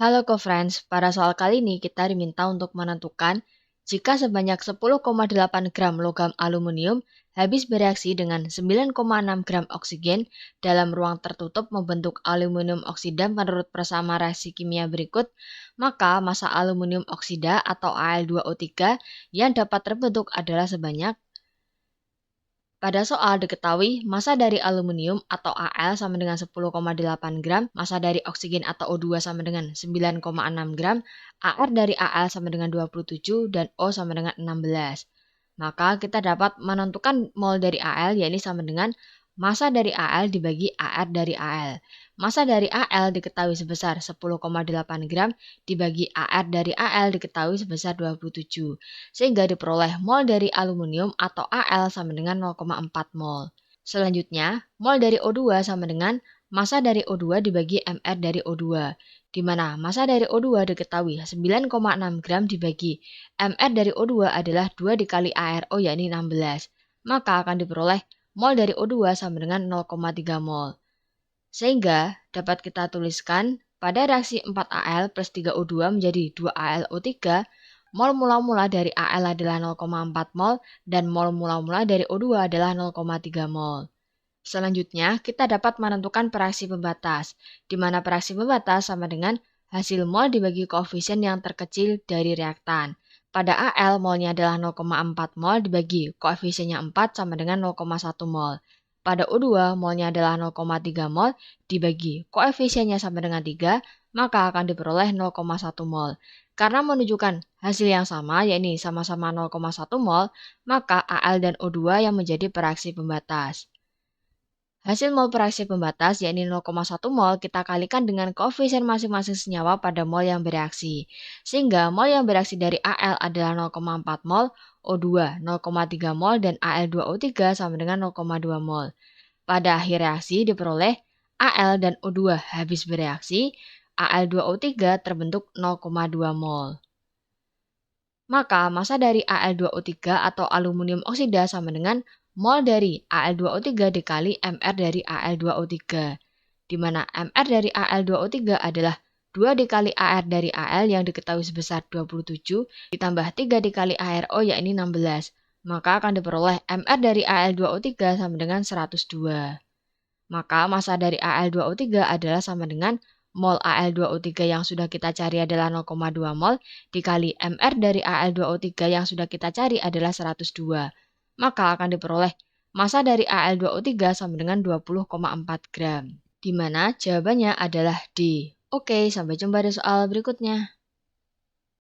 Halo co-friends, pada soal kali ini kita diminta untuk menentukan jika sebanyak 10,8 gram logam aluminium habis bereaksi dengan 9,6 gram oksigen dalam ruang tertutup membentuk aluminium oksida menurut persamaan reaksi kimia berikut, maka massa aluminium oksida atau Al2O3 yang dapat terbentuk adalah sebanyak. Pada soal diketahui massa dari aluminium atau Al sama dengan 10,8 gram, massa dari oksigen atau O2 sama dengan 9,6 gram, Ar dari Al sama dengan 27 dan O sama dengan 16. Maka kita dapat menentukan mol dari Al yakni sama dengan massa dari Al dibagi Ar dari Al. Massa dari Al diketahui sebesar 10,8 gram dibagi Ar dari Al diketahui sebesar 27. Sehingga diperoleh mol dari aluminium atau Al sama dengan 0,4 mol. Selanjutnya, mol dari O2 sama dengan massa dari O2 dibagi Mr dari O2, di mana massa dari O2 diketahui 9,6 gram dibagi Mr dari O2 adalah 2 dikali ARO yakni 16. Maka akan diperoleh mol dari O2 sama dengan 0,3 mol. Sehingga dapat kita tuliskan pada reaksi 4Al plus 3O2 menjadi 2AlO3, mol mula-mula dari Al adalah 0,4 mol dan mol mula-mula dari O2 adalah 0,3 mol. Selanjutnya, kita dapat menentukan pereaksi pembatas, di mana pereaksi pembatas sama dengan hasil mol dibagi koefisien yang terkecil dari reaktan. Pada Al, molnya adalah 0,4 mol dibagi koefisiennya 4 sama dengan 0,1 mol. Pada O2, molnya adalah 0,3 mol dibagi koefisiennya sama dengan 3, maka akan diperoleh 0,1 mol. Karena menunjukkan hasil yang sama, yakni sama-sama 0,1 mol, maka Al dan O2 yang menjadi pereaksi pembatas. Hasil mol pereaksi pembatas, yakni 0,1 mol, kita kalikan dengan koefisien masing-masing senyawa pada mol yang bereaksi. Sehingga mol yang bereaksi dari Al adalah 0,4 mol, O2 0,3 mol, dan Al2O3 sama dengan 0,2 mol. Pada akhir reaksi diperoleh Al dan O2 habis bereaksi, Al2O3 terbentuk 0,2 mol. Maka massa dari Al2O3 atau aluminium oksida sama dengan mol dari Al2O3 dikali Mr dari Al2O3, di mana Mr dari Al2O3 adalah 2 dikali Ar dari Al yang diketahui sebesar 27 ditambah 3 dikali ARO yakni 16. Maka akan diperoleh Mr dari Al2O3 sama dengan 102. Maka massa dari Al2O3 adalah sama dengan mol Al2O3 yang sudah kita cari adalah 0,2 mol dikali Mr dari Al2O3 yang sudah kita cari adalah 102. Maka akan diperoleh massa dari Al2O3 sama dengan 20,4 gram. Di mana jawabannya adalah D. Oke, sampai jumpa di soal berikutnya.